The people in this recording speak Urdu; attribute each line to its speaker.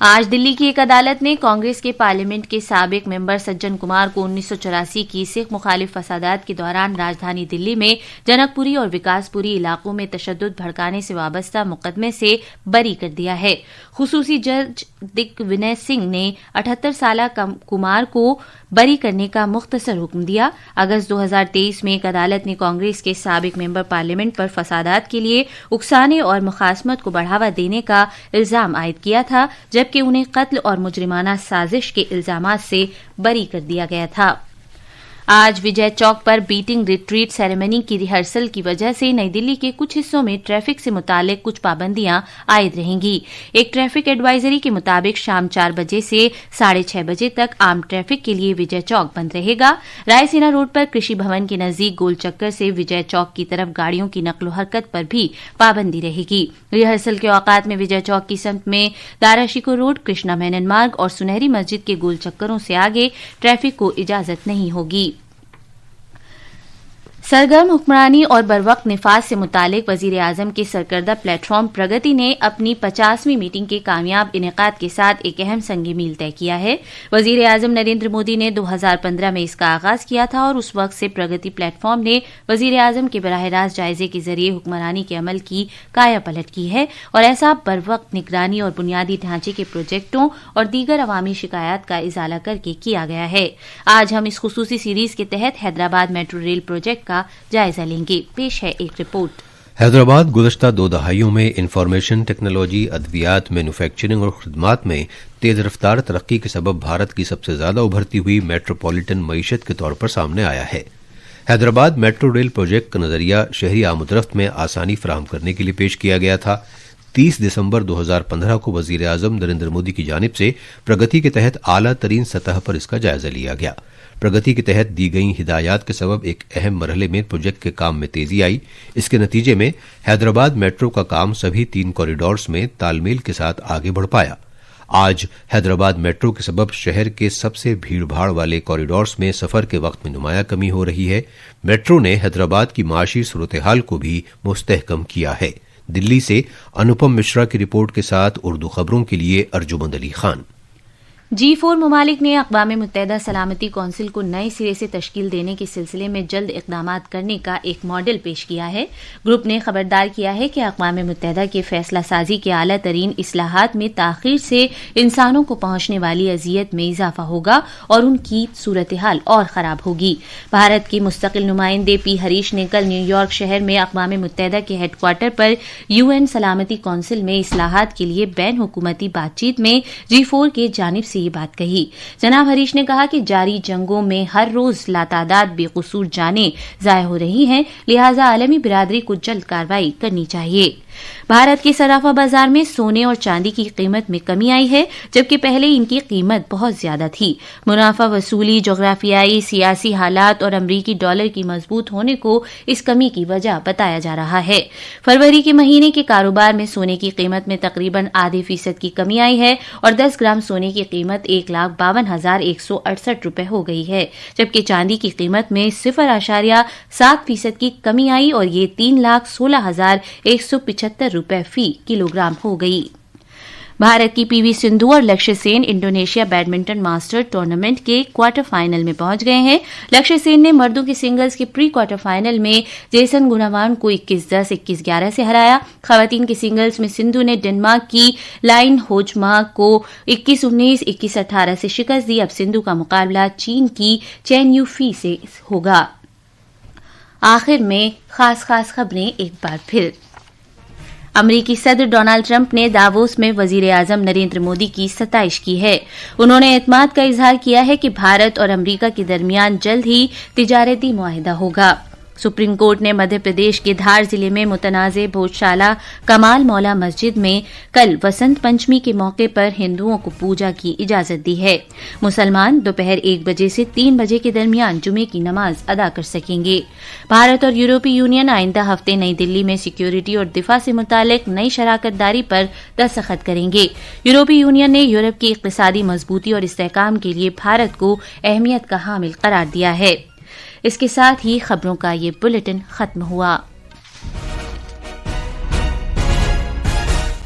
Speaker 1: آج دلی کی ایک عدالت نے کانگریس کے پارلیمنٹ کے سابق ممبر سجن کمار کو 1984 کی سکھ مخالف فسادات کے دوران راجدھانی دلی میں جنک پوری اور وکاس پوری علاقوں میں تشدد بھڑکانے سے وابستہ مقدمے سے بری کر دیا ہے۔ خصوصی جج دک ونے سنگھ نے 78 سالہ کمار کو بری کرنے کا مختصر حکم دیا۔ اگست 2023 میں ایک عدالت نے کانگریس کے سابق ممبر پارلیمنٹ پر فسادات کے لیے اکسانے اور مخاصمت کو بڑھاوا دینے کا الزام عائد کیا تھا، جبکہ انہیں قتل اور مجرمانہ سازش کے الزامات سے بری کر دیا گیا تھا۔ آج وجے چوک پر بیٹنگ ریٹریٹ سیریمنی کی ریہرسل کی وجہ سے نئی دلی کے کچھ حصوں میں ٹریفک سے متعلق کچھ پابندیاں عائد رہیں گی۔ ایک ٹریفک ایڈوائزری کے مطابق شام 4 بجے سے 6:30 بجے تک عام ٹریفک کے لیے وجے چوک بند رہے گا۔ رائے سینا روڈ پر کرشی بھون کے نزدیک گول چکر سے وجے چوک کی طرف گاڑیوں کی نقل و حرکت پر بھی پابندی رہے گی۔ ریہرسل کے اوقات میں وجے چوک کی سمت میں دارا شیکو روڈ، کرشنا مینن مارگ اور سنہری مسجد کے گول چکروں سے آگے ٹریفک کو اجازت نہیں ہوگی۔ سرگرم حکمرانی اور بروقت نفاذ سے متعلق وزیر اعظم کے سرکردہ پلیٹ فارم پرگتی نے اپنی 50ویں میٹنگ کے کامیاب انعقاد کے ساتھ ایک اہم سنگ میل طے کیا ہے۔ وزیر اعظم نریندر مودی نے 2015 میں اس کا آغاز کیا تھا اور اس وقت سے پرگتی پلیٹ فارم نے وزیر اعظم کے براہ راست جائزے کے ذریعے حکمرانی کے عمل کی کایا پلٹ کی ہے اور ایسا بروقت نگرانی اور بنیادی ڈھانچے کے پروجیکٹوں اور دیگر عوامی شکایات کا ازالہ کر کے کیا گیا ہے۔ آج ہم اس خصوصی سیریز کے تحت حیدرآباد میٹرو ریل پروجیکٹ کا جائزہ لیں گے۔ پیش ہے ایک رپورٹ۔
Speaker 2: حیدرآباد گزشتہ 2 دہائیوں میں انفارمیشن ٹیکنالوجی، ادویات، مینوفیکچرنگ اور خدمات میں تیز رفتار ترقی کے سبب بھارت کی سب سے زیادہ ابھرتی ہوئی میٹروپولیٹن معیشت کے طور پر سامنے آیا ہے۔ حیدرآباد میٹرو ریل پروجیکٹ کا نظریہ شہری آمد و رفت میں آسانی فراہم کرنے کے لیے پیش کیا گیا تھا۔ 30 دسمبر 2015 کو وزیر اعظم نریندر مودی کی جانب سے پرگتی کے تحت اعلیٰ ترین سطح پر اس کا جائزہ لیا گیا۔ پرگتی کے تحت دی گئی ہدایات کے سبب ایک اہم مرحلے میں پروجیکٹ کے کام میں تیزی آئی۔ اس کے نتیجے میں حیدرآباد میٹرو کا کام سبھی 3 کوریڈورز میں تال میل کے ساتھ آگے بڑھ پایا۔ آج حیدرآباد میٹرو کے سبب شہر کے سب سے بھیڑ بھاڑ والے کوریڈورز میں سفر کے وقت میں نمایاں کمی ہو رہی ہے۔ میٹرو نے حیدرآباد کی معاشی صورتحال کو بھی مستحکم کیا ہے۔ دلی سے انوپم مشرا کی رپورٹ کے ساتھ اردو خبروں کے لیے ارجمند علی خان۔
Speaker 1: G4 ممالک نے اقوام متحدہ سلامتی کونسل کو نئے سرے سے تشکیل دینے کے سلسلے میں جلد اقدامات کرنے کا ایک ماڈل پیش کیا ہے۔ گروپ نے خبردار کیا ہے کہ اقوام متحدہ کے فیصلہ سازی کے اعلیٰ ترین اصلاحات میں تاخیر سے انسانوں کو پہنچنے والی اذیت میں اضافہ ہوگا اور ان کی صورتحال اور خراب ہوگی۔ بھارت کے مستقل نمائندے پی ہریش نے کل نیو یارک شہر میں اقوام متحدہ کے ہیڈ کوارٹر پر UN سلامتی کونسل میں اصلاحات کے لیے بین حکومتی بات چیت میں G4 کے جانب سے یہ بات کہی۔ جناب ہریش نے کہا کہ جاری جنگوں میں ہر روز لاتعداد بے قصور جانیں ضائع ہو رہی ہیں، لہذا عالمی برادری کو جلد کارروائی کرنی چاہیے۔ بھارت کے صرافہ بازار میں سونے اور چاندی کی قیمت میں کمی آئی ہے، جبکہ پہلے ان کی قیمت بہت زیادہ تھی۔ منافع وصولی، جغرافیائی سیاسی حالات اور امریکی ڈالر کی مضبوط ہونے کو اس کمی کی وجہ بتایا جا رہا ہے۔ فروری کے مہینے کے کاروبار میں سونے کی قیمت میں تقریباً ½ کی کمی آئی ہے اور 10 گرام سونے کی قیمت 1,52,168 روپے ہو گئی ہے، جبکہ چاندی کی قیمت میں 0.7% کی کمی آئی اور یہ 3,16,175 روپے فی کلو گرام ہو گئی۔ بھارت کی پی وی سندھو اور لکشیہ سین انڈونیشیا بیڈمنٹن ماسٹر ٹورنامنٹ کے کوارٹر فائنل میں پہنچ گئے ہیں۔ لکشیہ سین نے مردوں کے سنگلز کے پری کوارٹر فائنل میں جیسن گناوان کو 21-10، 21-11 سے ہرایا۔ خواتین کے سنگلز میں سندھو نے ڈنمارک کی لائن ہوجما کو 21-19، 21-18 سے شکست دی۔ اب سندھو کا مقابلہ چین کی چین یو فی سے ہوگا۔ آخر میں خاص خبریں ایک بار پھر۔ امریکی صدر ڈونالڈ ٹرمپ نے داووس میں وزیر اعظم نریندر مودی کی ستائش کی ہے۔ انہوں نے اعتماد کا اظہار کیا ہے کہ بھارت اور امریکہ کے درمیان جلد ہی تجارتی معاہدہ ہوگا۔ سپریم کورٹ نے مدھیہ پردیش کے دھار ضلع میں متنازع بھوجشالہ کمال مولا مسجد میں کل وسنت پنچمی کے موقع پر ہندوؤں کو پوجا کی اجازت دی ہے۔ مسلمان دوپہر 1 بجے سے 3 بجے کے درمیان جمعے کی نماز ادا کر سکیں گے۔ بھارت اور یورپی یونین آئندہ ہفتے نئی دلی میں سیکیورٹی اور دفاع سے متعلق نئی شراکت داری پر دستخط کریں گے۔ یورپی یونین نے یورپ کی اقتصادی مضبوطی اور استحکام کے لیے بھارت کو اہمیت کا حامل قرار دیا ہے۔ اس کے ساتھ ہی خبروں کا یہ بلیٹن ختم ہوا۔